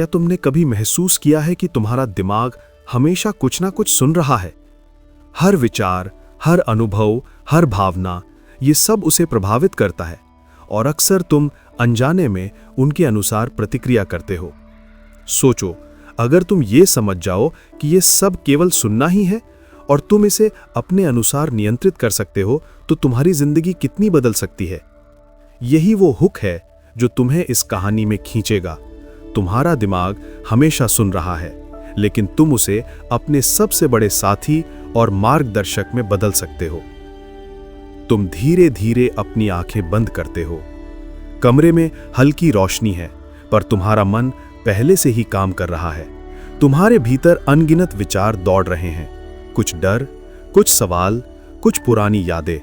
क्या तुमने कभी महसूस किया है कि तुम्हारा दिमाग हमेशा कुछ ना कुछ सुन रहा है? हर विचार, हर अनुभव, हर भावना, ये सब उसे प्रभावित करता है और अक्सर तुम अनजाने में उनके अनुसार प्रतिक्रिया करते हो। सोचो, अगर तुम ये समझ जाओ कि ये सब केवल सुनना ही है और तुम इसे अपने अनुसार नियंत्रित कर सकते हो, तो तुम्हारी जिंदगी कितनी बदल सकती है। यही वो हुक है जो तुम्हें इस कहानी में खींचेगा। तुम्हारा दिमाग हमेशा सुन रहा है, लेकिन तुम उसे अपने सबसे बड़े साथी और मार्गदर्शक में बदल सकते हो। तुम धीरे धीरे अपनी आंखें बंद करते हो। कमरे में हल्की रोशनी है, पर तुम्हारा मन पहले से ही काम कर रहा है। तुम्हारे भीतर अनगिनत विचार दौड़ रहे हैं, कुछ डर, कुछ सवाल, कुछ पुरानी यादें।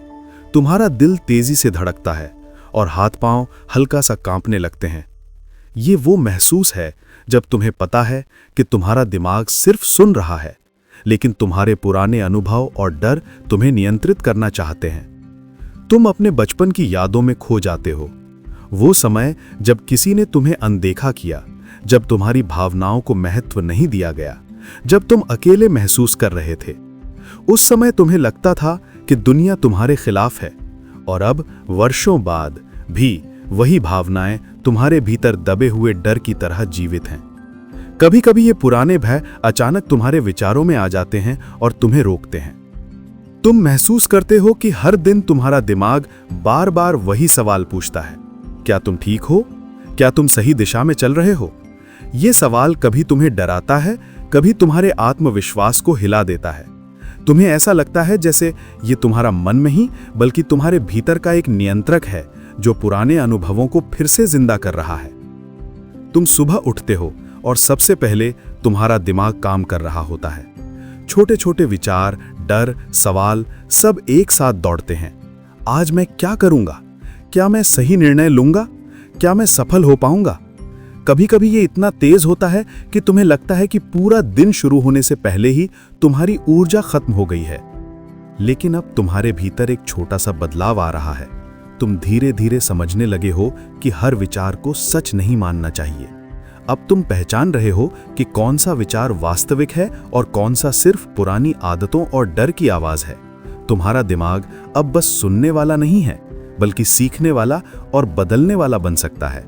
तुम्हारा दिल तेजी से धड़कता है और हाथ पांव हल्का सा कांपने लगते हैं। ये वो महसूस है जब तुम्हें पता है कि तुम्हारा दिमाग सिर्फ सुन रहा है, लेकिन तुम्हारे पुराने अनुभव और डर तुम्हें नियंत्रित करना चाहते हैं। तुम अपने बचपन की यादों में खो जाते हो। वो समय जब किसी ने तुम्हें अनदेखा किया, जब तुम्हारी भावनाओं को महत्व नहीं दिया गया, जब तुम अकेले महसूस कर रहे थे। उस समय तुम्हें लगता था कि दुनिया तुम्हारे खिलाफ है, और अब वर्षों बाद भी वही भावनाएं तुम्हारे भीतर दबे हुए डर की तरह जीवित हैं। कभी कभी ये पुराने भय अचानक तुम्हारे विचारों में आ जाते हैं और तुम्हें रोकते हैं। तुम महसूस करते हो कि हर दिन तुम्हारा दिमाग बार बार वही सवाल पूछता है, क्या तुम ठीक हो? क्या तुम सही दिशा में चल रहे हो? ये सवाल कभी तुम्हें डराता है, कभी तुम्हारे आत्मविश्वास को हिला देता है। तुम्हें ऐसा लगता है जैसे ये तुम्हारा मन नहीं, बल्कि तुम्हारे भीतर का एक नियंत्रक है जो पुराने अनुभवों को फिर से जिंदा कर रहा है। तुम सुबह उठते हो और सबसे पहले तुम्हारा दिमाग काम कर रहा होता है। छोटे छोटे विचार, डर, सवाल सब एक साथ दौड़ते हैं। आज मैं क्या करूंगा? क्या मैं सही निर्णय लूंगा? क्या मैं सफल हो पाऊंगा? कभी कभी ये इतना तेज होता है कि तुम्हें लगता है कि पूरा दिन शुरू होने से पहले ही तुम्हारी ऊर्जा खत्म हो गई है। लेकिन अब तुम्हारे भीतर एक छोटा सा बदलाव आ रहा है। तुम धीरे धीरे समझने लगे हो कि हर विचार को सच नहीं मानना चाहिए। अब तुम पहचान रहे हो कि कौन सा विचार वास्तविक है और कौन सा सिर्फ पुरानी आदतों और डर की आवाज है। तुम्हारा दिमाग अब बस सुनने वाला नहीं है, बल्कि सीखने वाला और बदलने वाला बन सकता है।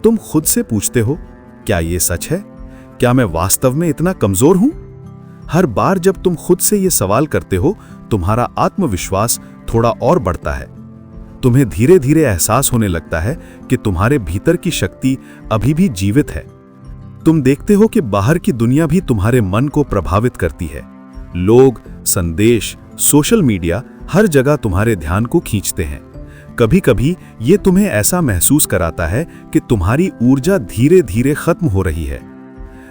तुम खुद से पूछते हो, क्या ये सच है? क्या मैं वास्तव में इतना कमजोर हूं? हर बार जब तुम खुद से ये सवाल करते हो, तुम्हारा आत्मविश्वास थोड़ा और बढ़ता है। तुम्हें धीरे धीरे एहसास होने लगता है कि तुम्हारे भीतर की शक्ति अभी भी जीवित है। तुम देखते हो कि बाहर की दुनिया भी तुम्हारे मन को प्रभावित करती है। लोग, संदेश, सोशल मीडिया हर जगह तुम्हारे ध्यान को खींचते हैं। कभी कभी ये तुम्हें ऐसा महसूस कराता है कि तुम्हारी ऊर्जा धीरे धीरे खत्म हो रही है।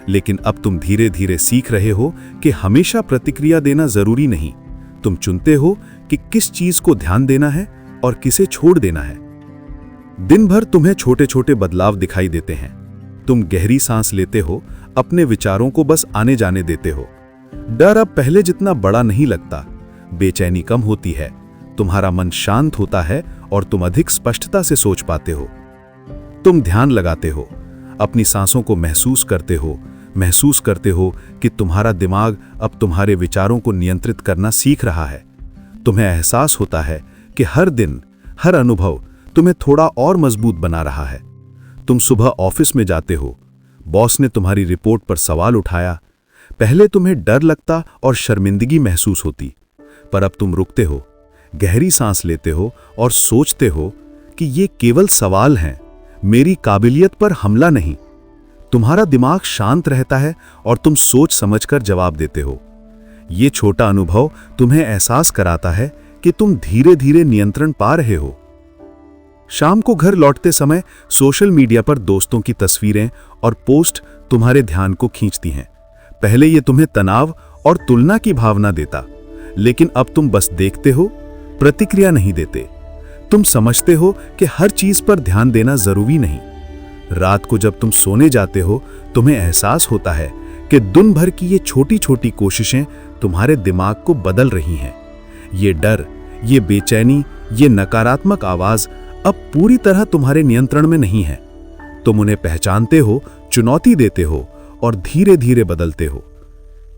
लेकिन अब तुम धीरे धीरे सीख रहे हो कि हमेशा प्रतिक्रिया देना जरूरी नहीं। तुम चुनते हो कि किस चीज को ध्यान देना है और किसे छोड़ देना है। दिन भर तुम्हें छोटे छोटे बदलाव दिखाई देते हैं। तुम गहरी सांस लेते हो, अपने विचारों को बस आने जाने देते हो। डर अब पहले जितना बड़ा नहीं लगता, बेचैनी कम होती है, तुम्हारा मन शांत होता है और तुम अधिक स्पष्टता से सोच पाते हो। तुम ध्यान लगाते हो, अपनी सांसों को महसूस करते हो कि तुम्हारा दिमाग अब तुम्हारे विचारों को नियंत्रित करना सीख रहा है। तुम्हें एहसास होता है कि हर दिन, हर अनुभव तुम्हें थोड़ा और मजबूत बना रहा है। तुम सुबह ऑफिस में जाते हो, बॉस ने तुम्हारी रिपोर्ट पर सवाल उठाया। पहले तुम्हें डर लगता और शर्मिंदगी महसूस होती, पर अब तुम रुकते हो, गहरी सांस लेते हो और सोचते हो कि ये केवल सवाल हैं, मेरी काबिलियत पर हमला नहीं। तुम्हारा दिमाग शांत रहता है और तुम सोच समझकर जवाब देते हो। ये छोटा अनुभव तुम्हें एहसास कराता है कि तुम धीरे धीरे नियंत्रण पा रहे हो। शाम को घर लौटते समय सोशल मीडिया पर दोस्तों की तस्वीरें और पोस्ट तुम्हारे ध्यान को खींचती हैं। पहले ये तुम्हें तनाव और तुलना की भावना देता, लेकिन अब तुम बस देखते हो, प्रतिक्रिया नहीं देते। तुम समझते हो कि हर चीज पर ध्यान देना जरूरी नहीं। रात को जब तुम सोने जाते हो, तुम्हें एहसास होता है कि दिन भर की ये छोटी छोटी कोशिशें तुम्हारे दिमाग को बदल रही हैं। ये डर, ये बेचैनी, ये नकारात्मक आवाज अब पूरी तरह तुम्हारे नियंत्रण में नहीं है। तुम उन्हें पहचानते हो चुनौती देते हो और धीरे धीरे बदलते हो।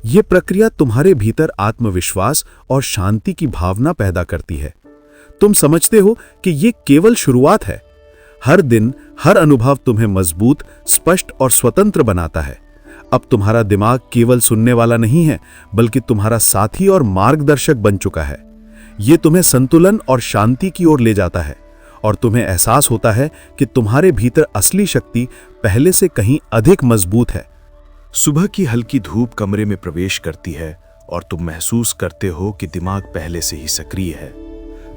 ये प्रक्रिया तुम्हारे भीतर आत्मविश्वास और शांति की भावना पैदा करती है। तुम समझते हो कि ये केवल शुरुआत है। हर दिन, हर अनुभव तुम्हें मजबूत, स्पष्ट और स्वतंत्र बनाता है। अब तुम्हारा दिमाग केवल सुनने वाला नहीं है, बल्कि तुम्हारा साथी और मार्गदर्शक बन चुका है। ये तुम्हें संतुलन और शांति की ओर ले जाता है और तुम्हें एहसास होता है कि तुम्हारे भीतर असली शक्ति पहले से कहीं अधिक मजबूत है। सुबह की हल्की धूप कमरे में प्रवेश करती है और तुम महसूस करते हो कि दिमाग पहले से ही सक्रिय है।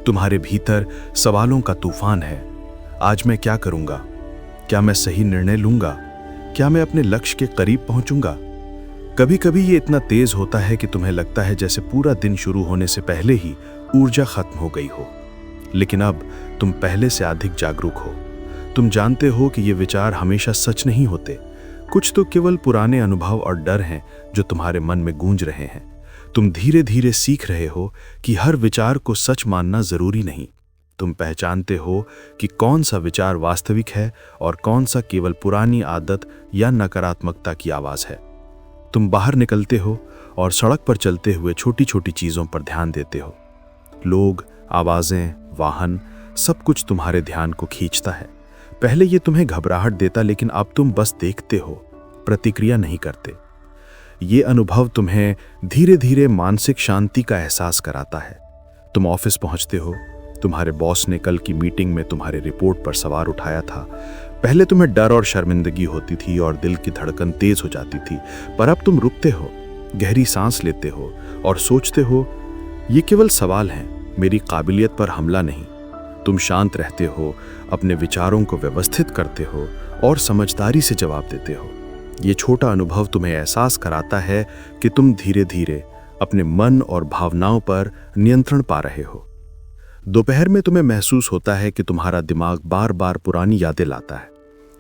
तुम्हारे भीतर सवालों का तूफान है। आज मैं क्या करूंगा? क्या मैं सही निर्णय लूंगा? क्या मैं अपने लक्ष्य के करीब पहुंचूंगा? कभी कभी ये इतना तेज होता है कि तुम्हें लगता है जैसे पूरा दिन शुरू होने से पहले ही ऊर्जा खत्म हो गई हो। लेकिन अब तुम पहले से अधिक जागरूक हो। तुम जानते हो कि ये विचार हमेशा सच नहीं होते। कुछ तो केवल पुराने अनुभव और डर हैं जो तुम्हारे मन में गूंज रहे हैं। तुम धीरे धीरे सीख रहे हो कि हर विचार को सच मानना जरूरी नहीं। तुम पहचानते हो कि कौन सा विचार वास्तविक है और कौन सा केवल पुरानी आदत या नकारात्मकता की आवाज है। तुम बाहर निकलते हो और सड़क पर चलते हुए छोटी छोटी चीजों पर ध्यान देते हो। लोग, आवाजें, वाहन, सब कुछ तुम्हारे ध्यान को खींचता है। पहले ये तुम्हें घबराहट देता, लेकिन अब तुम बस देखते हो, प्रतिक्रिया नहीं करते। ये अनुभव तुम्हें धीरे धीरे मानसिक शांति का एहसास कराता है। तुम ऑफिस पहुंचते हो। तुम्हारे बॉस ने कल की मीटिंग में तुम्हारे रिपोर्ट पर सवाल उठाया था। पहले तुम्हें डर और शर्मिंदगी होती थी और दिल की धड़कन तेज हो जाती थी, पर अब तुम रुकते हो, गहरी सांस लेते हो और सोचते हो, ये केवल सवाल हैं, मेरी काबिलियत पर हमला नहीं। तुम शांत रहते हो, अपने विचारों को व्यवस्थित करते हो और समझदारी से जवाब देते हो। ये छोटा अनुभव तुम्हें एहसास कराता है कि तुम धीरे धीरे अपने मन और भावनाओं पर नियंत्रण पा रहे हो। दोपहर में तुम्हें महसूस होता है कि तुम्हारा दिमाग बार बार पुरानी यादें लाता है।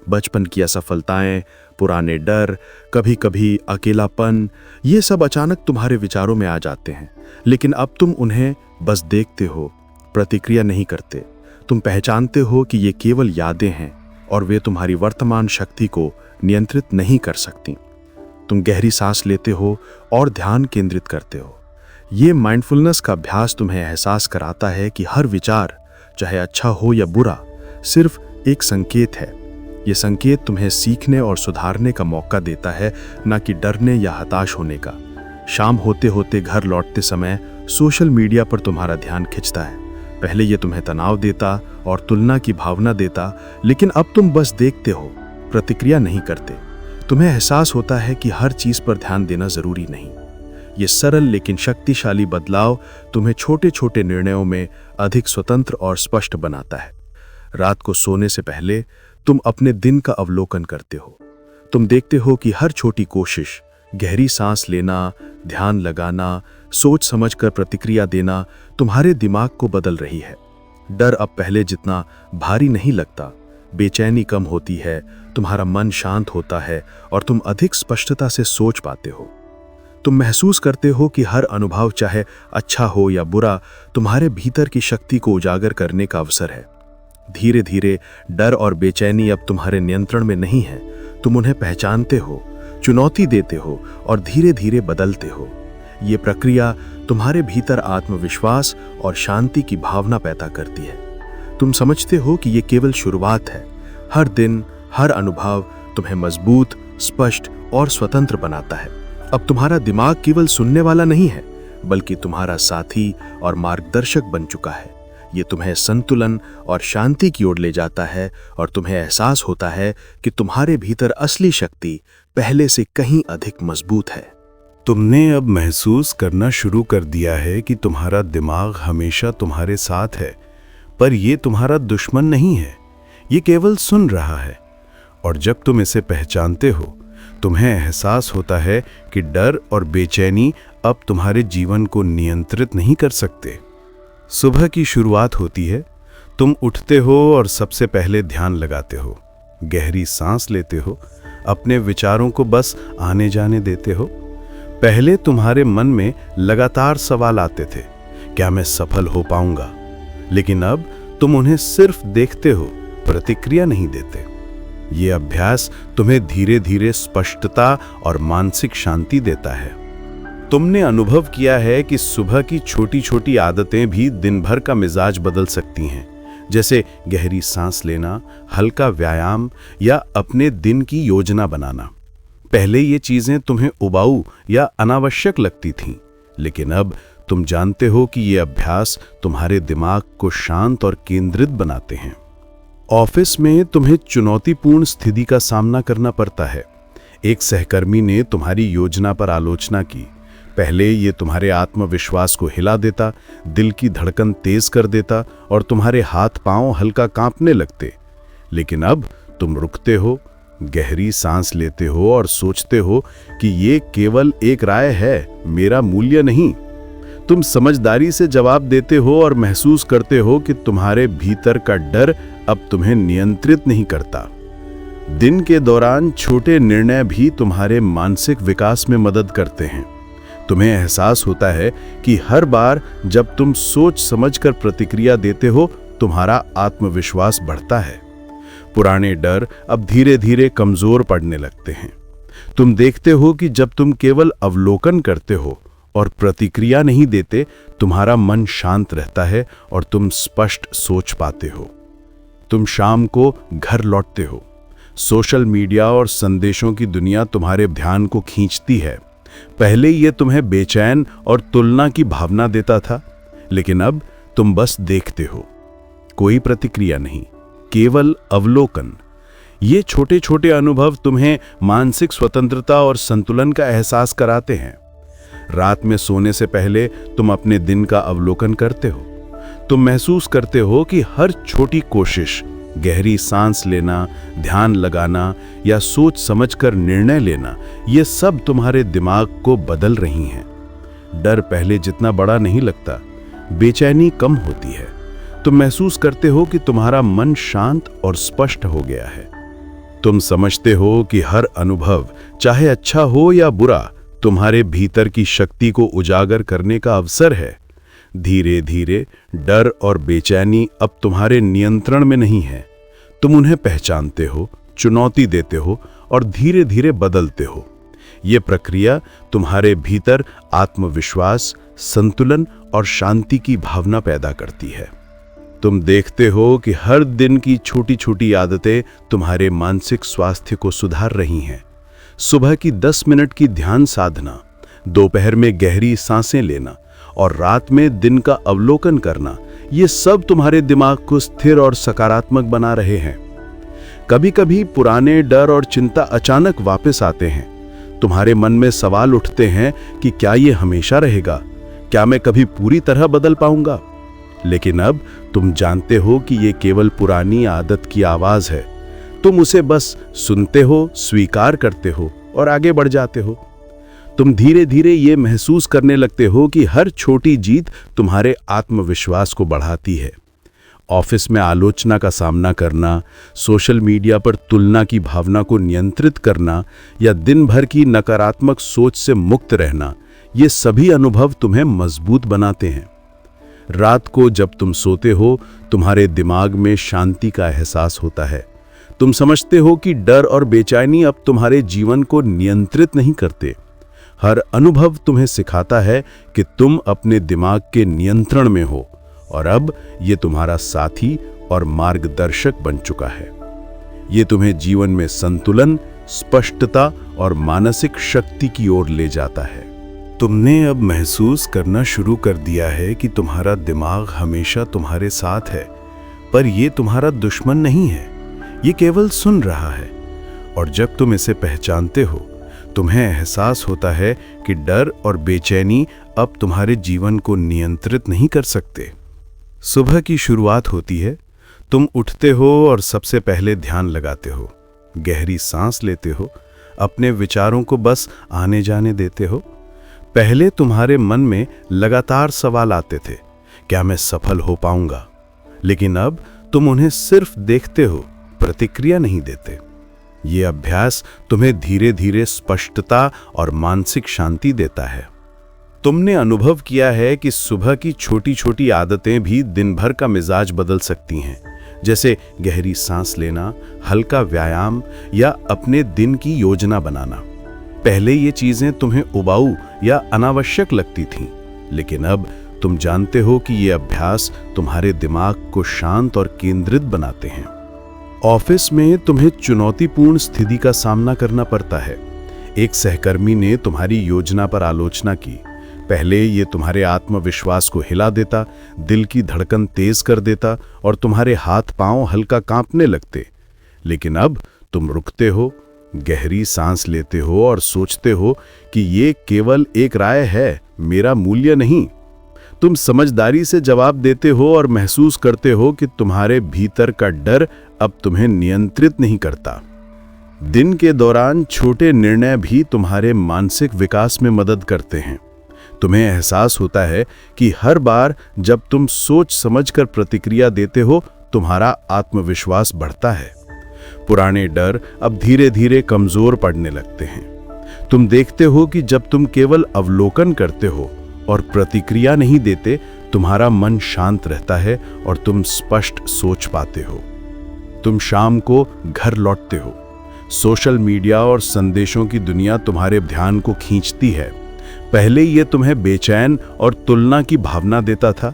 बचपन की असफलताएं, पुराने डर, कभी कभी अकेलापन, ये सब अचानक तुम्हारे विचारों में आ जाते हैं। लेकिन अब तुम उन्हें बस देखते हो, प्रतिक्रिया नहीं करते। तुम पहचानते हो कि ये केवल यादें हैं और वे तुम्हारी वर्तमान शक्ति को नियंत्रित नहीं कर सकती। तुम गहरी सांस लेते हो और ध्यान केंद्रित करते हो। ये माइंडफुलनेस का अभ्यास तुम्हें एहसास कराता है कि हर विचार, चाहे अच्छा हो या बुरा, सिर्फ एक संकेत है। ये संकेत तुम्हें सीखने और सुधारने का मौका देता है, न कि डरने या हताश होने का। शाम होते होते घर लौटते समय सोशल मीडिया पर तुम्हारा ध्यान खिंचता है। पहले ये तुम्हें तनाव देता और तुलना की भावना देता, लेकिन अब तुम बस देखते हो, प्रतिक्रिया नहीं करते। तुम्हें एहसास होता है कि हर चीज पर ध्यान देना जरूरी नहीं। ये सरल लेकिन शक्तिशाली बदलाव तुम्हें छोटे छोटे निर्णयों में अधिक स्वतंत्र और स्पष्ट बनाता है। रात को सोने से पहले तुम अपने दिन का अवलोकन करते हो। तुम देखते हो कि हर छोटी कोशिश, गहरी सांस लेना, ध्यान लगाना, सोच समझकर प्रतिक्रिया देना, तुम्हारे दिमाग को बदल रही है। डर अब पहले जितना भारी नहीं लगता, बेचैनी कम होती है, तुम्हारा मन शांत होता है और तुम अधिक स्पष्टता से सोच पाते हो। तुम महसूस करते हो कि हर अनुभव, चाहे अच्छा हो या बुरा, तुम्हारे भीतर की शक्ति को उजागर करने का अवसर है। धीरे धीरे डर और बेचैनी अब तुम्हारे नियंत्रण में नहीं है। तुम उन्हें पहचानते हो, चुनौती देते हो और धीरे धीरे बदलते हो। ये प्रक्रिया तुम्हारे भीतर आत्मविश्वास और शांति की भावना पैदा करती है। तुम समझते हो कि ये केवल शुरुआत है। हर दिन, हर अनुभव तुम्हें मजबूत, स्पष्ट और स्वतंत्र बनाता है। अब तुम्हारा दिमाग केवल सुनने वाला नहीं है, बल्कि तुम्हारा साथी और मार्गदर्शक बन चुका है। ये तुम्हें संतुलन और शांति की ओर ले जाता है और तुम्हें एहसास होता है कि तुम्हारे भीतर असली शक्ति पहले से कहीं अधिक मजबूत है। तुमने अब महसूस करना शुरू कर दिया है कि तुम्हारा दिमाग हमेशा तुम्हारे साथ है, पर यह तुम्हारा दुश्मन नहीं है। ये केवल सुन रहा है। और जब तुम इसे पहचानते हो, तुम्हें एहसास होता है कि डर और बेचैनी अब तुम्हारे जीवन को नियंत्रित नहीं कर सकते। सुबह की शुरुआत होती है। तुम उठते हो और सबसे पहले ध्यान लगाते हो, गहरी सांस लेते हो, अपने विचारों को बस आने जाने देते हो। पहले तुम्हारे मन में लगातार सवाल आते थे, क्या मैं सफल हो पाऊंगा? लेकिन अब तुम उन्हें सिर्फ देखते हो, प्रतिक्रिया नहीं देते। ये अभ्यास तुम्हें धीरे धीरे स्पष्टता और मानसिक शांति देता है। तुमने अनुभव किया है कि सुबह की छोटी छोटी आदतें भी दिन भर का मिजाज बदल सकती हैं, जैसे गहरी सांस लेना, हल्का व्यायाम या अपने दिन की योजना बनाना। पहले ये चीजें तुम्हें उबाऊ या अनावश्यक लगती थीं, लेकिन अब तुम जानते हो कि ये अभ्यास तुम्हारे दिमाग को शांत और केंद्रित बनाते हैं। ऑफिस में तुम्हें चुनौतीपूर्ण स्थिति का सामना करना पड़ता है। एक सहकर्मी ने तुम्हारी योजना पर आलोचना की। पहले ये तुम्हारे आत्मविश्वास को हिला देता, दिल की धड़कन तेज कर देता और तुम्हारे हाथ पांव हल्का कांपने लगते। लेकिन अब तुम रुकते हो, गहरी सांस लेते हो और सोचते हो कि ये केवल एक राय है, मेरा मूल्य नहीं। तुम समझदारी से जवाब देते हो और महसूस करते हो कि तुम्हारे भीतर का डर अब तुम्हें नियंत्रित नहीं करता। दिन के दौरान छोटे निर्णय भी तुम्हारे मानसिक विकास में मदद करते हैं। तुम्हें एहसास होता है कि हर बार जब तुम सोच समझकर प्रतिक्रिया देते हो, तुम्हारा आत्मविश्वास बढ़ता है। पुराने डर अब धीरे धीरे कमजोर पड़ने लगते हैं। तुम देखते हो कि जब तुम केवल अवलोकन करते हो और प्रतिक्रिया नहीं देते, तुम्हारा मन शांत रहता है और तुम स्पष्ट सोच पाते हो। तुम शाम को घर लौटते हो। सोशल मीडिया और संदेशों की दुनिया तुम्हारे ध्यान को खींचती है। पहले ये तुम्हें बेचैन और तुलना की भावना देता था, लेकिन अब तुम बस देखते हो, कोई प्रतिक्रिया नहीं, केवल अवलोकन। ये छोटे छोटे अनुभव तुम्हें मानसिक स्वतंत्रता और संतुलन का एहसास कराते हैं। रात में सोने से पहले तुम अपने दिन का अवलोकन करते हो। तुम महसूस करते हो कि हर छोटी कोशिश, गहरी सांस लेना, ध्यान लगाना या सोच समझकर निर्णय लेना, ये सब तुम्हारे दिमाग को बदल रही हैं। डर पहले जितना बड़ा नहीं लगता, बेचैनी कम होती है। तुम महसूस करते हो कि तुम्हारा मन शांत और स्पष्ट हो गया है। तुम समझते हो कि हर अनुभव, चाहे अच्छा हो या बुरा, तुम्हारे भीतर की शक्ति को उजागर करने का अवसर है। धीरे धीरे डर और बेचैनी अब तुम्हारे नियंत्रण में नहीं है। तुम उन्हें पहचानते हो, चुनौती देते हो और धीरे धीरे बदलते हो। ये प्रक्रिया तुम्हारे भीतर आत्मविश्वास, संतुलन और शांति की भावना पैदा करती है। तुम देखते हो कि हर दिन की छोटी छोटी आदतें तुम्हारे मानसिक स्वास्थ्य को सुधार रही हैं। सुबह की 10 मिनट की ध्यान साधना, दोपहर में गहरी सांसें लेना और रात में दिन का अवलोकन करना, ये सब तुम्हारे दिमाग को स्थिर और सकारात्मक बना रहे हैं। कभी कभी पुराने डर और चिंता अचानक वापस आते हैं। तुम्हारे मन में सवाल उठते हैं कि क्या ये हमेशा रहेगा? क्या मैं कभी पूरी तरह बदल पाऊंगा? लेकिन अब तुम जानते हो कि ये केवल पुरानी आदत की आवाज है। तुम उसे बस सुनते हो, स्वीकार करते हो और आगे बढ़ जाते हो। तुम धीरे धीरे ये महसूस करने लगते हो कि हर छोटी जीत तुम्हारे आत्मविश्वास को बढ़ाती है। ऑफिस में आलोचना का सामना करना, सोशल मीडिया पर तुलना की भावना को नियंत्रित करना या दिन भर की नकारात्मक सोच से मुक्त रहना, ये सभी अनुभव तुम्हें मजबूत बनाते हैं। रात को जब तुम सोते हो, तुम्हारे दिमाग में शांति का एहसास होता है। तुम समझते हो कि डर और बेचैनी अब तुम्हारे जीवन को नियंत्रित नहीं करते। हर अनुभव तुम्हें सिखाता है कि तुम अपने दिमाग के नियंत्रण में हो और अब ये तुम्हारा साथी और मार्गदर्शक बन चुका है। ये तुम्हें जीवन में संतुलन, स्पष्टता और मानसिक शक्ति की ओर ले जाता है। तुमने अब महसूस करना शुरू कर दिया है कि तुम्हारा दिमाग हमेशा तुम्हारे साथ है, पर यह तुम्हारा दुश्मन नहीं है। ये केवल सुन रहा है। और जब तुम इसे पहचानते हो, तुम्हें एहसास होता है कि डर और बेचैनी अब तुम्हारे जीवन को नियंत्रित नहीं कर सकते। सुबह की शुरुआत होती है। तुम उठते हो और सबसे पहले ध्यान लगाते हो, गहरी सांस लेते हो, अपने विचारों को बस आने जाने देते हो। पहले तुम्हारे मन में लगातार सवाल आते थे, क्या मैं सफल हो पाऊंगा? लेकिन अब तुम उन्हें सिर्फ देखते हो, प्रतिक्रिया नहीं देते। ये अभ्यास तुम्हें धीरे धीरे स्पष्टता और मानसिक शांति देता है। तुमने अनुभव किया है कि सुबह की छोटी छोटी आदतें भी दिन भर का मिजाज बदल सकती हैं, जैसे गहरी सांस लेना, हल्का व्यायाम या अपने दिन की योजना बनाना। पहले ये चीजें तुम्हें उबाऊ या अनावश्यक लगती थीं, लेकिन अब तुम जानते हो कि ये अभ्यास तुम्हारे दिमाग को शांत और केंद्रित बनाते हैं। ऑफिस में तुम्हें चुनौतीपूर्ण स्थिति का सामना करना पड़ता है। एक सहकर्मी ने तुम्हारी योजना पर आलोचना की। पहले ये तुम्हारे आत्मविश्वास को हिला देता, दिल की धड़कन तेज कर देता और तुम्हारे हाथ पांव हल्का कांपने लगते। लेकिन अब तुम रुकते हो, गहरी सांस लेते हो और सोचते हो कि ये केवल एक राय है, मेरा मूल्य नहीं। तुम समझदारी से जवाब देते हो और महसूस करते हो कि तुम्हारे भीतर का डर अब तुम्हें नियंत्रित नहीं करता। दिन के दौरान छोटे निर्णय भी तुम्हारे मानसिक विकास में मदद करते हैं। तुम्हें एहसास होता है कि हर बार जब तुम सोच समझकर प्रतिक्रिया देते हो, तुम्हारा आत्मविश्वास बढ़ता है। पुराने डर अब धीरे धीरे कमजोर पड़ने लगते हैं। तुम देखते हो कि जब तुम केवल अवलोकन करते हो और प्रतिक्रिया नहीं देते, तुम्हारा मन शांत रहता है और तुम स्पष्ट सोच पाते हो। तुम शाम को घर लौटते हो। सोशल मीडिया और संदेशों की दुनिया तुम्हारे ध्यान को खींचती है। पहले ये तुम्हें बेचैन और तुलना की भावना देता था,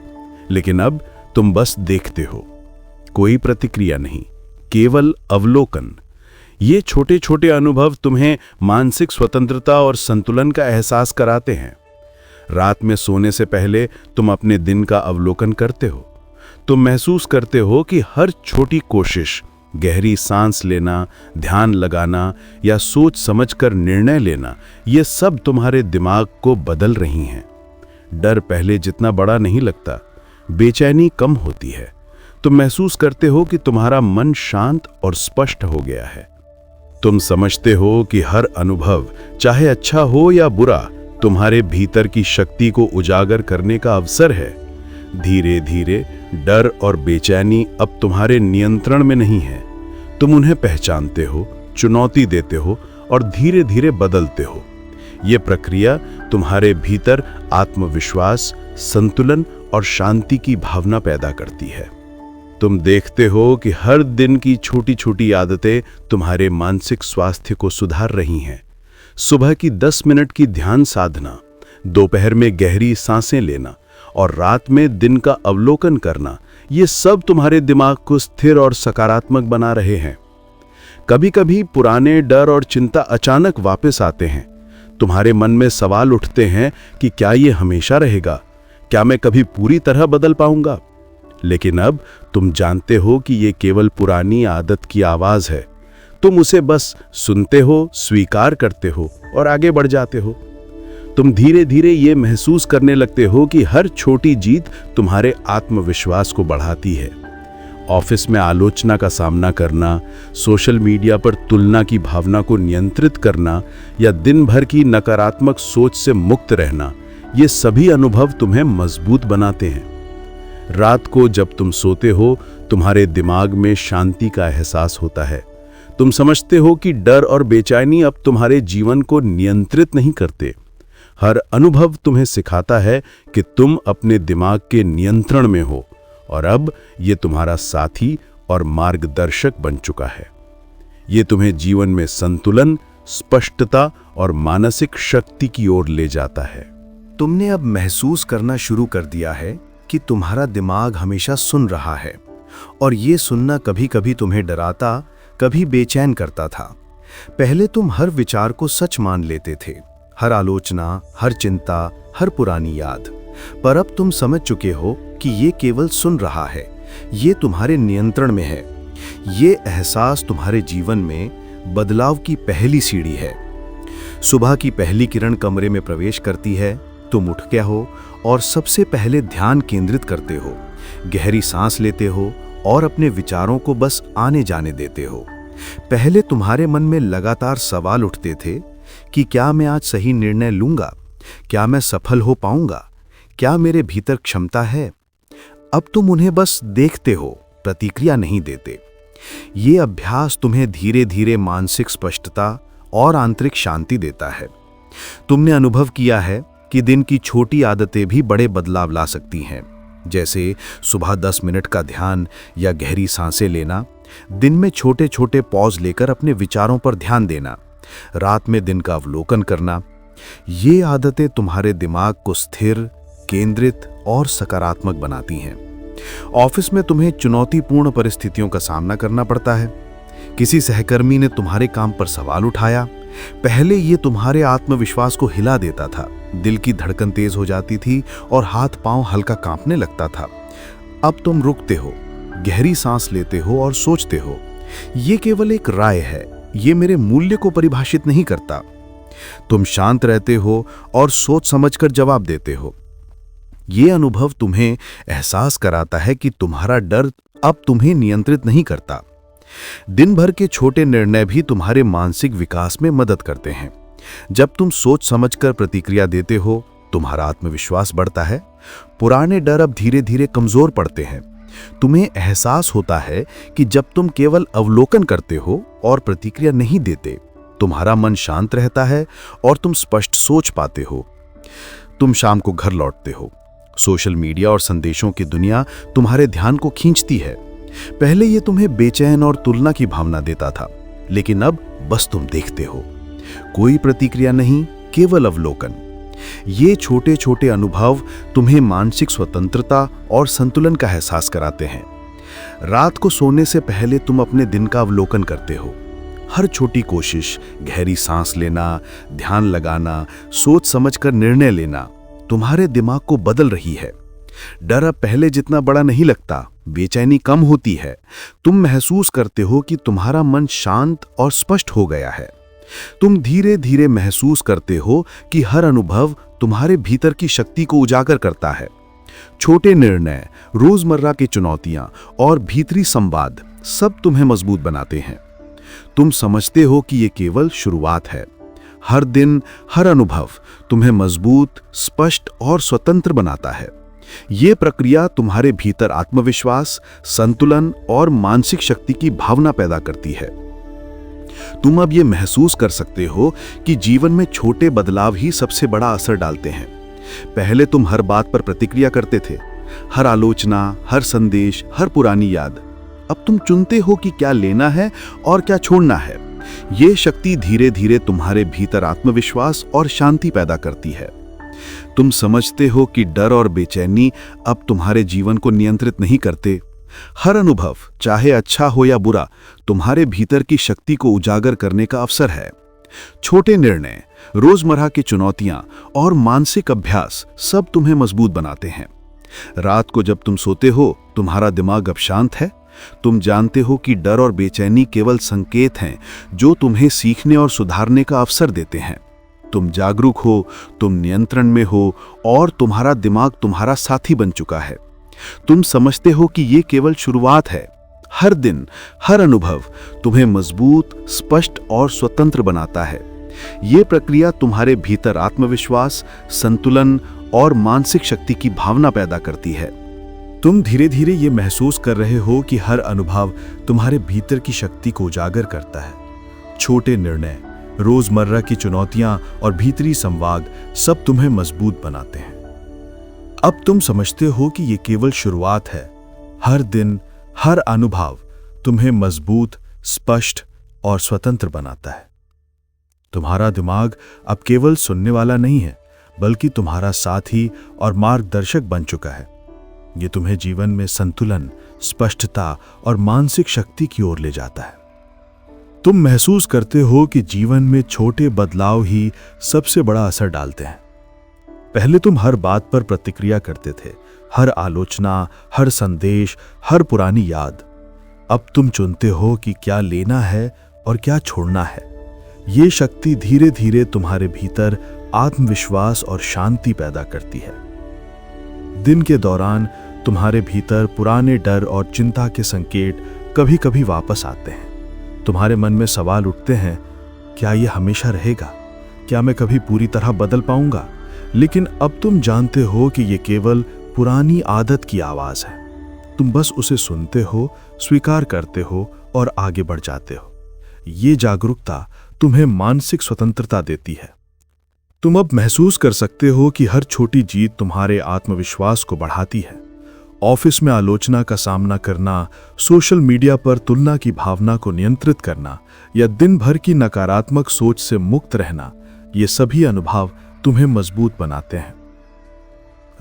लेकिन अब तुम बस देखते हो, कोई प्रतिक्रिया नहीं, केवल अवलोकन। ये छोटे छोटे अनुभव तुम्हें मानसिक स्वतंत्रता और संतुलन का एहसास कराते हैं। रात में सोने से पहले तुम अपने दिन का अवलोकन करते हो। तुम महसूस करते हो कि हर छोटी कोशिश, गहरी सांस लेना, ध्यान लगाना या सोच समझकर निर्णय लेना, ये सब तुम्हारे दिमाग को बदल रही हैं। डर पहले जितना बड़ा नहीं लगता, बेचैनी कम होती है। तुम महसूस करते हो कि तुम्हारा मन शांत और स्पष्ट हो गया है। तुम समझते हो कि हर अनुभव, चाहे अच्छा हो या बुरा, तुम्हारे भीतर की शक्ति को उजागर करने का अवसर है। धीरे धीरे डर और बेचैनी अब तुम्हारे नियंत्रण में नहीं है। तुम उन्हें पहचानते हो, चुनौती देते हो और धीरे धीरे बदलते हो। यह प्रक्रिया तुम्हारे भीतर आत्मविश्वास, संतुलन और शांति की भावना पैदा करती है। तुम देखते हो कि हर दिन की छोटी छोटी आदतें तुम्हारे मानसिक स्वास्थ्य को सुधार रही हैं। सुबह की 10 मिनट की ध्यान साधना, दोपहर में गहरी सांसें लेना और रात में दिन का अवलोकन करना, ये सब तुम्हारे दिमाग को स्थिर और सकारात्मक बना रहे हैं। कभी कभी पुराने डर और चिंता अचानक वापस आते हैं। तुम्हारे मन में सवाल उठते हैं कि क्या ये हमेशा रहेगा? क्या मैं कभी पूरी तरह बदल पाऊंगा? लेकिन अब तुम जानते हो कि ये केवल पुरानी आदत की आवाज है। तुम उसे बस सुनते हो, स्वीकार करते हो और आगे बढ़ जाते हो। तुम धीरे धीरे ये महसूस करने लगते हो कि हर छोटी जीत तुम्हारे आत्मविश्वास को बढ़ाती है। ऑफिस में आलोचना का सामना करना, सोशल मीडिया पर तुलना की भावना को नियंत्रित करना या दिन भर की नकारात्मक सोच से मुक्त रहना, ये सभी अनुभव तुम्हें मजबूत बनाते हैं। रात को जब तुम सोते हो, तुम्हारे दिमाग में शांति का एहसास होता है। तुम समझते हो कि डर और बेचैनी अब तुम्हारे जीवन को नियंत्रित नहीं करते। हर अनुभव तुम्हें सिखाता है कि तुम अपने दिमाग के नियंत्रण में हो और अब ये तुम्हारा साथी और मार्गदर्शक बन चुका है। ये तुम्हें जीवन में संतुलन, स्पष्टता और मानसिक शक्ति की ओर ले जाता है। तुमने अब महसूस करना शुरू कर दिया है कि तुम्हारा दिमाग हमेशा सुन रहा है और ये सुनना कभी कभी तुम्हें डराता, कभी बेचैन करता था। पहले तुम हर विचार को सच मान लेते थे, हर आलोचना, हर चिंता, हर पुरानी याद। पर अब तुम समझ चुके हो कि ये केवल सुन रहा है, ये तुम्हारे नियंत्रण में है। ये एहसास तुम्हारे जीवन में बदलाव की पहली सीढ़ी है। सुबह की पहली किरण कमरे में प्रवेश करती है, तुम उठते हो और सबसे पहले ध्यान केंद्रित करते हो, गहरी सांस लेते हो और अपने विचारों को बस आने जाने देते हो। पहले तुम्हारे मन में लगातार सवाल उठते थे कि क्या मैं आज सही निर्णय लूंगा? क्या मैं सफल हो पाऊंगा? क्या मेरे भीतर क्षमता है? अब तुम उन्हें बस देखते हो, प्रतिक्रिया नहीं देते। ये अभ्यास तुम्हें धीरे धीरे मानसिक स्पष्टता और आंतरिक शांति देता है। तुमने अनुभव किया है कि दिन की छोटी आदतें भी बड़े बदलाव ला सकती हैं। जैसे सुबह 10 मिनट का ध्यान या गहरी सांसें लेना, दिन में छोटे छोटे पॉज लेकर अपने विचारों पर ध्यान देना, रात में दिन का अवलोकन करना। ये आदतें तुम्हारे दिमाग को स्थिर, केंद्रित और सकारात्मक बनाती हैं। ऑफिस में तुम्हें चुनौतीपूर्ण परिस्थितियों का सामना करना पड़ता है। किसी सहकर्मी ने तुम्हारे काम पर सवाल उठाया। पहले ये तुम्हारे आत्मविश्वास को हिला देता था, दिल की धड़कन तेज हो जाती थी और हाथ पांव हल्का कांपने लगता था। अब तुम रुकते हो, गहरी सांस लेते हो और सोचते हो, ये केवल एक राय है, ये मेरे मूल्य को परिभाषित नहीं करता। तुम शांत रहते हो और सोच समझकर जवाब देते हो। ये अनुभव तुम्हें एहसास कराता है कि तुम्हारा डर अब तुम्हें नियंत्रित नहीं करता। दिन भर के छोटे निर्णय भी तुम्हारे मानसिक विकास में मदद करते हैं। जब तुम सोच समझकर प्रतिक्रिया देते हो, तुम्हारा आत्मविश्वास बढ़ता है। पुराने डर अब धीरे धीरे कमजोर पड़ते हैं। तुम्हें एहसास होता है कि जब तुम केवल अवलोकन करते हो और प्रतिक्रिया नहीं देते, तुम्हारा मन शांत रहता है और तुम स्पष्ट सोच पाते हो। तुम शाम को घर लौटते हो। सोशल मीडिया और संदेशों की दुनिया तुम्हारे ध्यान को खींचती है। पहले ये तुम्हें बेचैन और तुलना की भावना देता था, लेकिन अब बस तुम देखते हो, कोई प्रतिक्रिया नहीं, केवल अवलोकन। ये छोटे छोटे अनुभव तुम्हें मानसिक स्वतंत्रता और संतुलन का एहसास कराते हैं। रात को सोने से पहले तुम अपने दिन का अवलोकन करते हो। हर छोटी कोशिश, गहरी सांस लेना, ध्यान लगाना, सोच समझकर निर्णय लेना, तुम्हारे दिमाग को बदल रही है। डर अब पहले जितना बड़ा नहीं लगता, बेचैनी कम होती है। तुम महसूस करते हो कि तुम्हारा मन शांत और स्पष्ट हो गया है। तुम धीरे धीरे महसूस करते हो कि हर अनुभव तुम्हारे भीतर की शक्ति को उजागर करता है। छोटे निर्णय, रोजमर्रा की चुनौतियां और भीतरी संवाद सब तुम्हें मजबूत बनाते हैं। तुम समझते हो कि ये केवल शुरुआत है। हर दिन, हर अनुभव तुम्हें मजबूत, स्पष्ट और स्वतंत्र बनाता है। ये प्रक्रिया तुम्हारे भीतर आत्मविश्वास, संतुलन और मानसिक शक्ति की भावना पैदा करती है। तुम अब ये महसूस कर सकते हो कि जीवन में छोटे बदलाव ही सबसे बड़ा असर डालते हैं। पहले तुम हर बात पर प्रतिक्रिया करते थे, हर आलोचना, हर संदेश, हर पुरानी याद। अब तुम चुनते हो कि क्या लेना है और क्या छोड़ना है। ये शक्ति धीरे धीरे तुम्हारे भीतर आत्मविश्वास और शांति पैदा करती है। तुम समझते हो कि डर और बेचैनी अब तुम्हारे जीवन को नियंत्रित नहीं करते। हर अनुभव, चाहे अच्छा हो या बुरा, तुम्हारे भीतर की शक्ति को उजागर करने का अवसर है। छोटे निर्णय, रोजमर्रा की चुनौतियां और मानसिक अभ्यास सब तुम्हें मजबूत बनाते हैं। रात को जब तुम सोते हो, तुम्हारा दिमाग अब शांत है। तुम जानते हो कि डर और बेचैनी केवल संकेत हैं जो तुम्हें सीखने और सुधारने का अवसर देते हैं। तुम जागरूक हो, तुम नियंत्रण में हो और तुम्हारा दिमाग तुम्हारा साथी बन चुका है। तुम समझते हो कि ये केवल शुरुआत है। हर दिन, हर अनुभव तुम्हें मजबूत, स्पष्ट और स्वतंत्र बनाता है। ये प्रक्रिया तुम्हारे भीतर आत्मविश्वास, संतुलन और मानसिक शक्ति की भावना पैदा करती है। तुम धीरे धीरे ये महसूस कर रहे हो कि हर अनुभव तुम्हारे भीतर की शक्ति को उजागर करता है। छोटे निर्णय, रोजमर्रा की चुनौतियां और भीतरी संवाद सब तुम्हें मजबूत बनाते हैं। अब तुम समझते हो कि ये केवल शुरुआत है। हर दिन, हर अनुभव तुम्हें मजबूत, स्पष्ट और स्वतंत्र बनाता है। तुम्हारा दिमाग अब केवल सुनने वाला नहीं है, बल्कि तुम्हारा साथी और मार्गदर्शक बन चुका है। ये तुम्हें जीवन में संतुलन, स्पष्टता और मानसिक शक्ति की ओर ले जाता है। तुम महसूस करते हो कि जीवन में छोटे बदलाव ही सबसे बड़ा असर डालते हैं। पहले तुम हर बात पर प्रतिक्रिया करते थे, हर आलोचना, हर संदेश, हर पुरानी याद। अब तुम चुनते हो कि क्या लेना है और क्या छोड़ना है। ये शक्ति धीरे धीरे तुम्हारे भीतर आत्मविश्वास और शांति पैदा करती है। दिन के दौरान तुम्हारे भीतर पुराने डर और चिंता के संकेत कभी कभी वापस आते हैं। तुम्हारे मन में सवाल उठते हैं, क्या ये हमेशा रहेगा? क्या मैं कभी पूरी तरह बदल पाऊंगा? लेकिन अब तुम जानते हो कि ये केवल पुरानी आदत की आवाज है। तुम बस उसे सुनते हो, स्वीकार करते हो और आगे बढ़ जाते हो। ये जागरूकता तुम्हें मानसिक स्वतंत्रता देती है। तुम अब महसूस कर सकते हो कि हर छोटी जीत तुम्हारे आत्मविश्वास को बढ़ाती है ऑफिस में आलोचना का सामना करना, सोशल मीडिया पर तुलना की भावना को नियंत्रित करना या दिन भर की नकारात्मक सोच से मुक्त रहना, ये सभी अनुभव तुम्हें मजबूत बनाते हैं।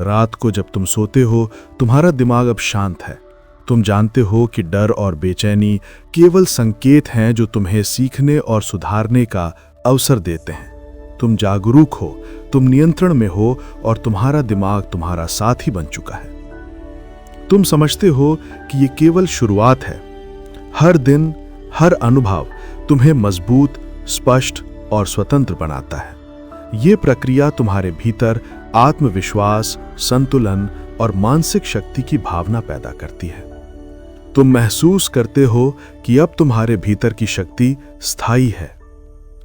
रात को जब तुम सोते हो, तुम्हारा दिमाग अब शांत है। तुम जानते हो कि डर और बेचैनी केवल संकेत हैं जो तुम्हें सीखने और सुधारने का अवसर देते हैं। तुम जागरूक हो, तुम नियंत्रण में हो और तुम्हारा दिमाग तुम्हारा साथी बन चुका है। तुम समझते हो कि ये केवल शुरुआत है। हर दिन, हर अनुभव तुम्हें मजबूत, स्पष्ट और स्वतंत्र बनाता है। ये प्रक्रिया तुम्हारे भीतर आत्मविश्वास, संतुलन और मानसिक शक्ति की भावना पैदा करती है। तुम महसूस करते हो कि अब तुम्हारे भीतर की शक्ति स्थायी है।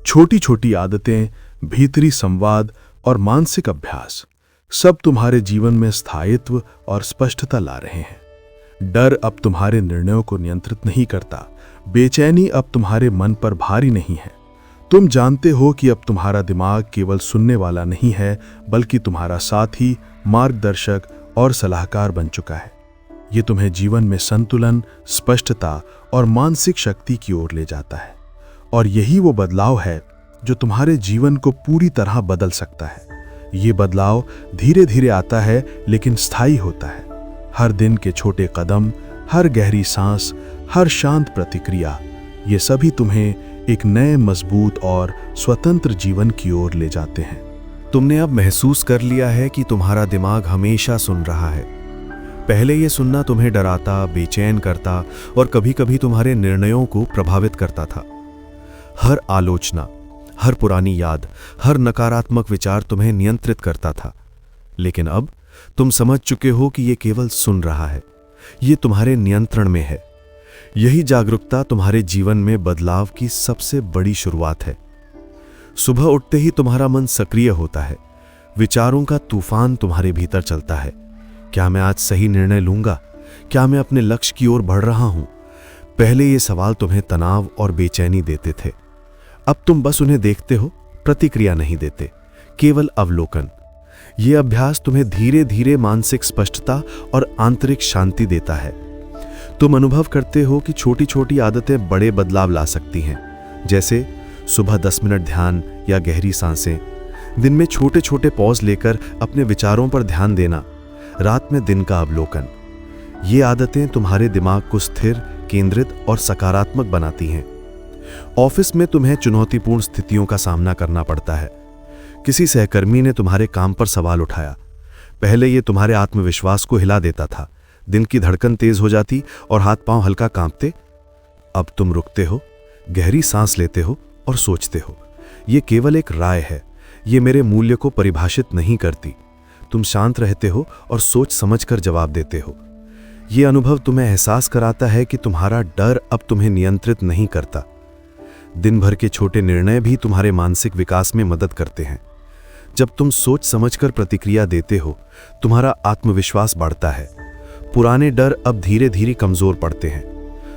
छोटी छोटी आदतें, भीतरी संवाद और मानसिक अभ्यास सब तुम्हारे जीवन में स्थायित्व और स्पष्टता ला रहे हैं। डर अब तुम्हारे निर्णयों को नियंत्रित नहीं करता। बेचैनी अब तुम्हारे मन पर भारी नहीं है। तुम जानते हो कि अब तुम्हारा दिमाग केवल सुनने वाला नहीं है, बल्कि तुम्हारा साथी, मार्गदर्शक और सलाहकार बन चुका है। ये तुम्हें जीवन में संतुलन, स्पष्टता और मानसिक शक्ति की ओर ले जाता है। और यही वो बदलाव है जो तुम्हारे जीवन को पूरी तरह बदल सकता है। ये बदलाव धीरे धीरे आता है, लेकिन स्थायी होता है। हर दिन के छोटे कदम, हर गहरी सांस, हर शांत प्रतिक्रिया, ये सभी तुम्हें एक नए, मजबूत और स्वतंत्र जीवन की ओर ले जाते हैं। तुमने अब महसूस कर लिया है कि तुम्हारा दिमाग हमेशा सुन रहा है। पहले ये सुनना तुम्हें डराता, बेचैन करता और कभी-कभी तुम्हारे निर्णयों को प्रभावित करता था। हर आलोचना, हर पुरानी याद, हर नकारात्मक विचार तुम्हें नियंत्रित करता था। लेकिन अब तुम समझ चुके हो कि ये केवल सुन रहा है, ये तुम्हारे नियंत्रण में है। यही जागरूकता तुम्हारे जीवन में बदलाव की सबसे बड़ी शुरुआत है। सुबह उठते ही तुम्हारा मन सक्रिय होता है। विचारों का तूफान तुम्हारे भीतर चलता है। क्या मैं आज सही निर्णय लूंगा? क्या मैं अपने लक्ष्य की ओर बढ़ रहा हूं? पहले ये सवाल तुम्हें तनाव और बेचैनी देते थे। अब तुम बस उन्हें देखते हो, प्रतिक्रिया नहीं देते, केवल अवलोकन। ये अभ्यास तुम्हें धीरे धीरे मानसिक स्पष्टता और आंतरिक शांति देता है। तुम अनुभव करते हो कि छोटी छोटी आदतें बड़े बदलाव ला सकती हैं, जैसे सुबह 10 मिनट ध्यान या गहरी सांसें, दिन में छोटे छोटे पॉज लेकर अपने विचारों पर ध्यान देना, रात में दिन का अवलोकन। ये आदतें तुम्हारे दिमाग को स्थिर, केंद्रित और सकारात्मक बनाती हैं। ऑफिस में तुम्हें चुनौतीपूर्ण स्थितियों का सामना करना पड़ता है। किसी सहकर्मी ने तुम्हारे काम पर सवाल उठाया। पहले ये तुम्हारे आत्मविश्वास को हिला देता था। दिन की धड़कन तेज हो जाती और हाथ पांव हल्का कांपते। अब तुम रुकते हो, गहरी सांस लेते हो और सोचते हो, ये केवल एक राय है, ये मेरे मूल्य को परिभाषित नहीं करती। तुम शांत रहते हो और सोच समझकर जवाब देते हो। ये अनुभव तुम्हें एहसास कराता है कि तुम्हारा डर अब तुम्हें नियंत्रित नहीं करता। दिन भर के छोटे निर्णय भी तुम्हारे मानसिक विकास में मदद करते हैं। जब तुम सोच समझकर प्रतिक्रिया देते हो, तुम्हारा आत्मविश्वास बढ़ता है। पुराने डर अब धीरे धीरे कमजोर पड़ते हैं।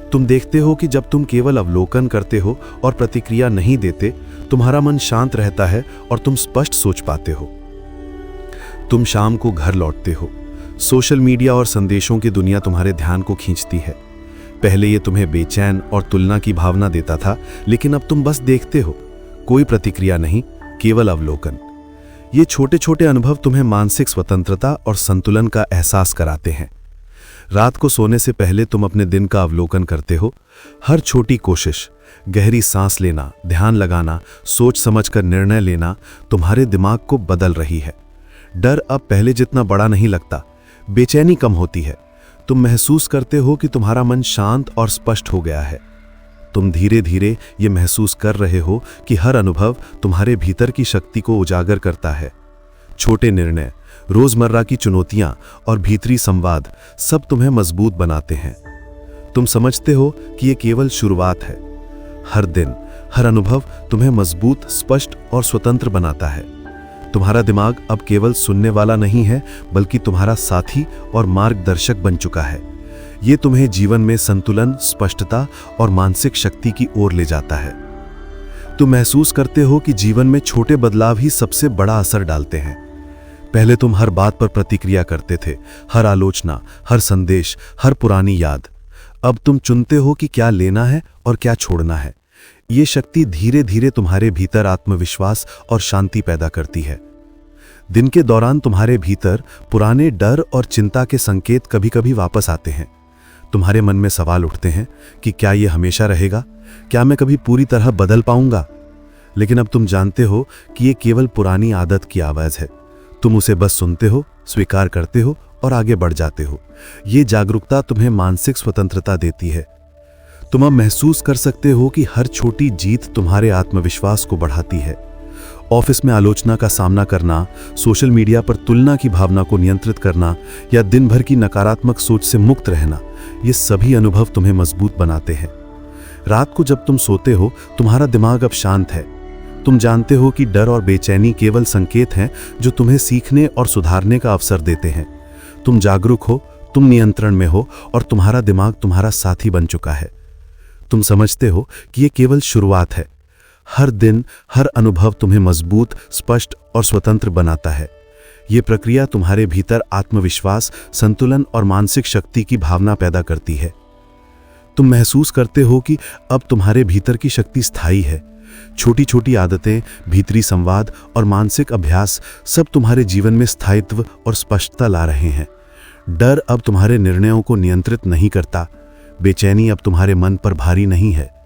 तुम देखते हो कि जब तुम केवल अवलोकन करते हो और प्रतिक्रिया नहीं देते, तुम्हारा मन शांत रहता है और तुम स्पष्ट सोच पाते हो। तुम शाम को घर लौटते हो। सोशल मीडिया और संदेशों की दुनिया तुम्हारे ध्यान को खींचती है। पहले ये तुम्हें बेचैन और तुलना की भावना देता था, लेकिन अब तुम बस देखते हो, कोई प्रतिक्रिया नहीं, केवल अवलोकन। ये छोटे छोटे अनुभव तुम्हें मानसिक स्वतंत्रता और संतुलन का एहसास कराते हैं। रात को सोने से पहले तुम अपने दिन का अवलोकन करते हो। हर छोटी कोशिश, गहरी सांस लेना, ध्यान लगाना, सोच समझकर निर्णय लेना तुम्हारे दिमाग को बदल रही है। डर अब पहले जितना बड़ा नहीं लगता, बेचैनी कम होती है। तुम महसूस करते हो कि तुम्हारा मन शांत और स्पष्ट हो गया है। तुम धीरे धीरे ये महसूस कर रहे हो कि हर अनुभव तुम्हारे भीतर की शक्ति को उजागर करता है। छोटे निर्णय, रोजमर्रा की चुनौतियां और भीतरी संवाद सब तुम्हें मजबूत बनाते हैं। तुम समझते हो कि ये केवल शुरुआत है। हर दिन, हर अनुभव तुम्हें मजबूत, स्पष्ट और स्वतंत्र बनाता है। तुम्हारा दिमाग अब केवल सुनने वाला नहीं है, बल्कि तुम्हारा साथी और मार्गदर्शक बन चुका है। ये तुम्हें जीवन में संतुलन, स्पष्टता और मानसिक शक्ति की ओर ले जाता है। तुम महसूस करते हो कि जीवन में छोटे बदलाव ही सबसे बड़ा असर डालते हैं। पहले तुम हर बात पर प्रतिक्रिया करते थे, हर आलोचना, हर संदेश, हर पुरानी याद। अब तुम चुनते हो कि क्या लेना है और क्या छोड़ना है। ये शक्ति धीरे धीरे तुम्हारे भीतर आत्मविश्वास और शांति पैदा करती है। दिन के दौरान तुम्हारे भीतर पुराने डर और चिंता के संकेत कभी-कभी वापस आते हैं। तुम्हारे मन में सवाल उठते हैं कि क्या ये हमेशा रहेगा? क्या मैं कभी पूरी तरह बदल पाऊंगा? लेकिन अब तुम जानते हो कि ये केवल पुरानी आदत की आवाज है। तुम उसे बस सुनते हो, स्वीकार करते हो और आगे बढ़ जाते हो। ये जागरूकता तुम्हें मानसिक स्वतंत्रता देती है। तुम अब महसूस कर सकते हो कि हर छोटी जीत तुम्हारे आत्मविश्वास को बढ़ाती है। ऑफिस में आलोचना का सामना करना, सोशल मीडिया पर तुलना की भावना को नियंत्रित करना या दिन भर की नकारात्मक सोच से मुक्त रहना, ये सभी अनुभव तुम्हें मजबूत बनाते हैं। रात को जब तुम सोते हो, तुम्हारा दिमाग अब शांत है। तुम जानते हो कि डर और बेचैनी केवल संकेत हैं जो तुम्हें सीखने और सुधारने का अवसर देते हैं। तुम जागरूक हो, तुम नियंत्रण में हो और तुम्हारा दिमाग तुम्हारा साथी बन चुका है। तुम समझते हो कि ये केवल शुरुआत है। हर दिन, हर अनुभव तुम्हें मजबूत, स्पष्ट और स्वतंत्र बनाता है। ये प्रक्रिया तुम्हारे भीतर आत्मविश्वास, संतुलन और मानसिक शक्ति की भावना पैदा करती है। तुम महसूस करते हो कि अब तुम्हारे भीतर की शक्ति स्थायी है। छोटी छोटी आदतें, भीतरी संवाद और मानसिक अभ्यास सब तुम्हारे जीवन में स्थायित्व और स्पष्टता ला रहे हैं। डर अब तुम्हारे निर्णयों को नियंत्रित नहीं करता। बेचैनी अब तुम्हारे मन पर भारी नहीं है।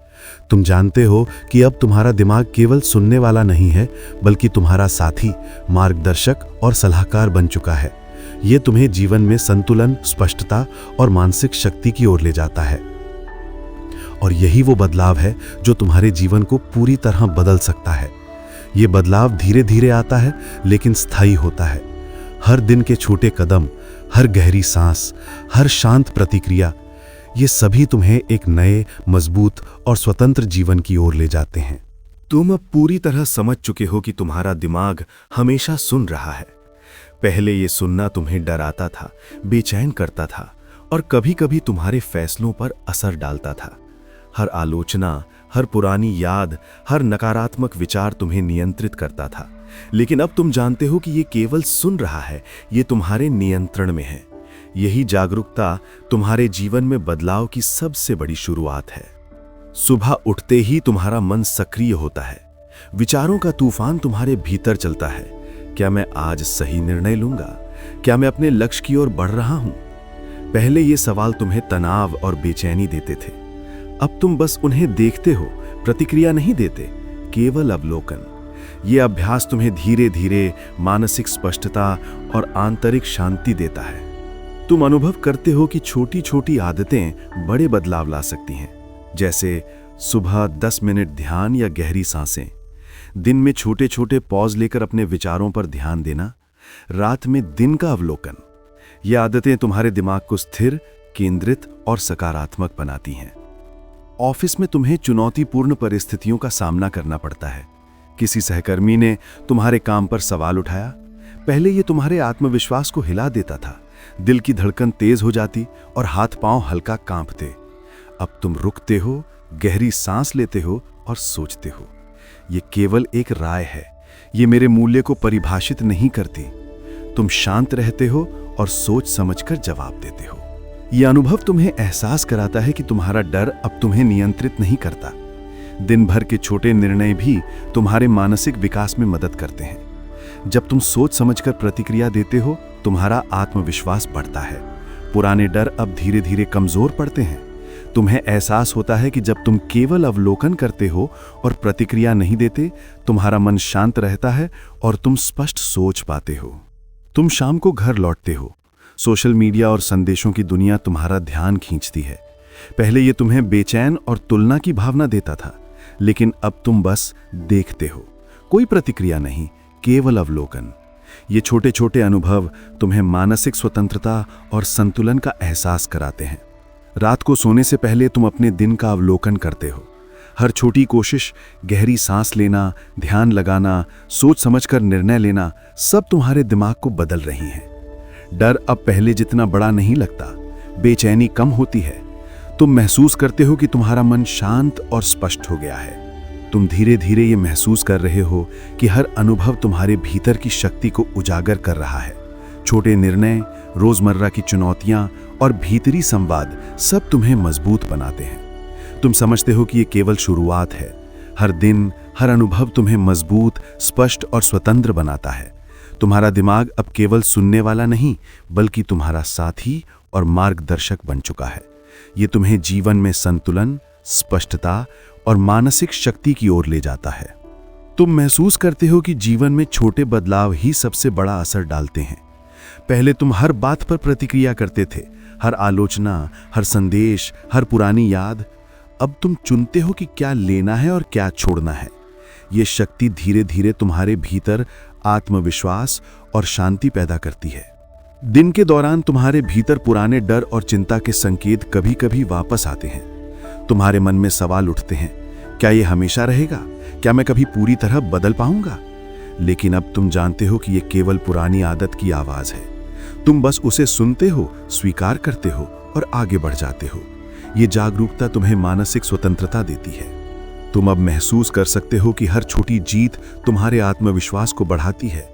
तुम जानते हो कि अब तुम्हारा दिमाग केवल सुनने वाला नहीं है, बल्कि तुम्हारा साथी, मार्गदर्शक और सलाहकार बन चुका है। यह तुम्हें जीवन में संतुलन, स्पष्टता और मानसिक शक्ति की ओर ले जाता है। और यही वो बदलाव है जो तुम्हारे जीवन को पूरी तरह बदल सकता है। ये बदलाव धीरे धीरे आता है, लेकिन स्थायी होता है। हर दिन के छोटे कदम, हर गहरी सांस, हर शांत प्रतिक्रिया, ये सभी तुम्हें एक नए, मजबूत और स्वतंत्र जीवन की ओर ले जाते हैं। तुम अब पूरी तरह समझ चुके हो कि तुम्हारा दिमाग हमेशा सुन रहा है। पहले ये सुनना तुम्हें डराता था, बेचैन करता था और कभी-कभी तुम्हारे फैसलों पर असर डालता था। हर आलोचना, हर पुरानी याद, हर नकारात्मक विचार तुम्हें नियंत्रित करता था। लेकिन अब तुम जानते हो कि ये केवल सुन रहा है, ये तुम्हारे नियंत्रण में है। यही जागरूकता तुम्हारे जीवन में बदलाव की सबसे बड़ी शुरुआत है। सुबह उठते ही तुम्हारा मन सक्रिय होता है। विचारों का तूफान तुम्हारे भीतर चलता है। क्या मैं आज सही निर्णय लूंगा? क्या मैं अपने लक्ष्य की ओर बढ़ रहा हूं? पहले ये सवाल तुम्हें तनाव और बेचैनी देते थे। अब तुम बस उन्हें देखते हो, प्रतिक्रिया नहीं देते, केवल अवलोकन। ये अभ्यास तुम्हें धीरे धीरे मानसिक स्पष्टता और आंतरिक शांति देता है। तुम अनुभव करते हो कि छोटी छोटी आदतें बड़े बदलाव ला सकती हैं, जैसे सुबह 10 मिनट ध्यान या गहरी सांसें, दिन में छोटे छोटे पॉज लेकर अपने विचारों पर ध्यान देना, रात में दिन का अवलोकन। ये आदतें तुम्हारे दिमाग को स्थिर, केंद्रित और सकारात्मक बनाती हैं। ऑफिस में तुम्हें चुनौतीपूर्ण परिस्थितियों का सामना करना पड़ता है। किसी सहकर्मी ने तुम्हारे काम पर सवाल उठाया। पहले ये तुम्हारे आत्मविश्वास को हिला देता था। दिल की धड़कन तेज हो जाती और हाथ पांव हल्का कांपते। अब तुम रुकते हो, गहरी सांस लेते हो और सोचते हो, ये केवल एक राय है, ये मेरे मूल्य को परिभाषित नहीं करती। तुम शांत रहते हो और सोच समझकर जवाब देते हो। यह अनुभव तुम्हें एहसास कराता है कि तुम्हारा डर अब तुम्हें नियंत्रित नहीं करता। दिन भर के छोटे निर्णय भी तुम्हारे मानसिक विकास में मदद करते हैं। जब तुम सोच समझकर प्रतिक्रिया देते हो, तुम्हारा आत्मविश्वास बढ़ता है। पुराने डर अब धीरे धीरे कमजोर पड़ते हैं। तुम्हें एहसास होता है कि जब तुम केवल अवलोकन करते हो और प्रतिक्रिया नहीं देते, तुम्हारा मन शांत रहता है और तुम स्पष्ट सोच पाते हो। तुम शाम को घर लौटते हो। सोशल मीडिया और संदेशों की दुनिया तुम्हारा ध्यान खींचती है। पहले ये तुम्हें बेचैन और तुलना की भावना देता था, लेकिन अब तुम बस देखते हो, कोई प्रतिक्रिया नहीं, केवल अवलोकन। ये छोटे छोटे अनुभव तुम्हें मानसिक स्वतंत्रता और संतुलन का एहसास कराते हैं। रात को सोने से पहले तुम अपने दिन का अवलोकन करते हो। हर छोटी कोशिश, गहरी सांस लेना, ध्यान लगाना, सोच समझकर निर्णय लेना, सब तुम्हारे दिमाग को बदल रही हैं। डर अब पहले जितना बड़ा नहीं लगता, बेचैनी कम होती है। तुम महसूस करते हो कि तुम्हारा मन शांत और स्पष्ट हो गया है। तुम धीरे धीरे ये महसूस कर रहे हो कि हर अनुभव तुम्हारे भीतर की शक्ति को उजागर कर रहा है। छोटे निर्णय, रोजमर्रा की चुनौतियां और भीतरी संवाद सब तुम्हें मजबूत बनाते हैं। तुम समझते हो कि ये केवल शुरुआत है। हर दिन, हर अनुभव तुम्हें मजबूत, स्पष्ट और स्वतंत्र बनाता है। तुम्हारा दिमाग अब केवल सुनने वाला नहीं, बल्कि तुम्हारा साथी और मार्गदर्शक बन चुका है। ये तुम्हें जीवन में संतुलन, स्पष्टता और मानसिक शक्ति की ओर ले जाता है। तुम महसूस करते हो कि जीवन में छोटे बदलाव ही सबसे बड़ा असर डालते हैं। पहले तुम हर बात पर प्रतिक्रिया करते थे, हर आलोचना, हर संदेश, हर पुरानी याद। अब तुम चुनते हो कि क्या लेना है और क्या छोड़ना है। ये शक्ति धीरे धीरे तुम्हारे भीतर आत्मविश्वास और शांति पैदा करती है। दिन के दौरान तुम्हारे भीतर पुराने डर और चिंता के संकेत कभी कभी वापस आते हैं। तुम्हारे मन में सवाल उठते हैं, क्या ये हमेशा रहेगा? क्या मैं कभी पूरी तरह बदल पाऊंगा? लेकिन अब तुम जानते हो कि ये केवल पुरानी आदत की आवाज है। तुम बस उसे सुनते हो, स्वीकार करते हो और आगे बढ़ जाते हो। ये जागरूकता तुम्हें मानसिक स्वतंत्रता देती है। तुम अब महसूस कर सकते हो कि हर छोटी जीत तुम्हारे आत्मविश्वास को बढ़ाती है।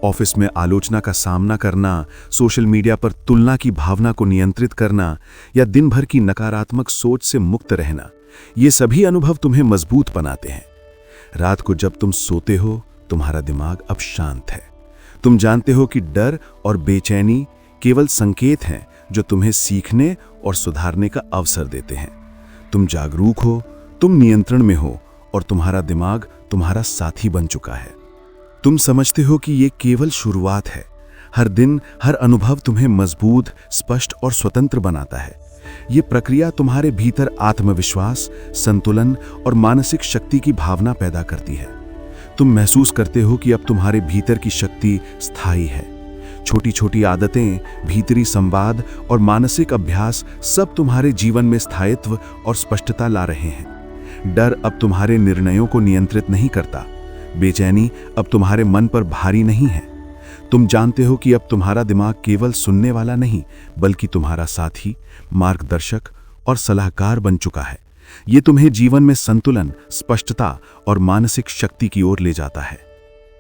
ऑफिस में आलोचना का सामना करना, सोशल मीडिया पर तुलना की भावना को नियंत्रित करना या दिन भर की नकारात्मक सोच से मुक्त रहना, ये सभी अनुभव तुम्हें मजबूत बनाते हैं। रात को जब तुम सोते हो, तुम्हारा दिमाग अब शांत है। तुम जानते हो कि डर और बेचैनी केवल संकेत हैं जो तुम्हें सीखने और सुधारने का अवसर देते हैं। तुम जागरूक हो, तुम नियंत्रण में हो और तुम्हारा दिमाग तुम्हारा साथी बन चुका है। तुम समझते हो कि ये केवल शुरुआत है। हर दिन, हर अनुभव तुम्हें मजबूत, स्पष्ट और स्वतंत्र बनाता है। ये प्रक्रिया तुम्हारे भीतर आत्मविश्वास, संतुलन और मानसिक शक्ति की भावना पैदा करती है। तुम महसूस करते हो कि अब तुम्हारे भीतर की शक्ति स्थायी है। छोटी छोटी आदतें, भीतरी संवाद और मानसिक अभ्यास सब तुम्हारे जीवन में स्थायित्व और स्पष्टता ला रहे हैं। डर अब तुम्हारे निर्णयों को नियंत्रित नहीं करता। बेचैनी अब तुम्हारे मन पर भारी नहीं है। तुम जानते हो कि अब तुम्हारा दिमाग केवल सुनने वाला नहीं, बल्कि तुम्हारा साथी, मार्गदर्शक और सलाहकार बन चुका है। ये तुम्हें जीवन में संतुलन, स्पष्टता और मानसिक शक्ति की ओर ले जाता है।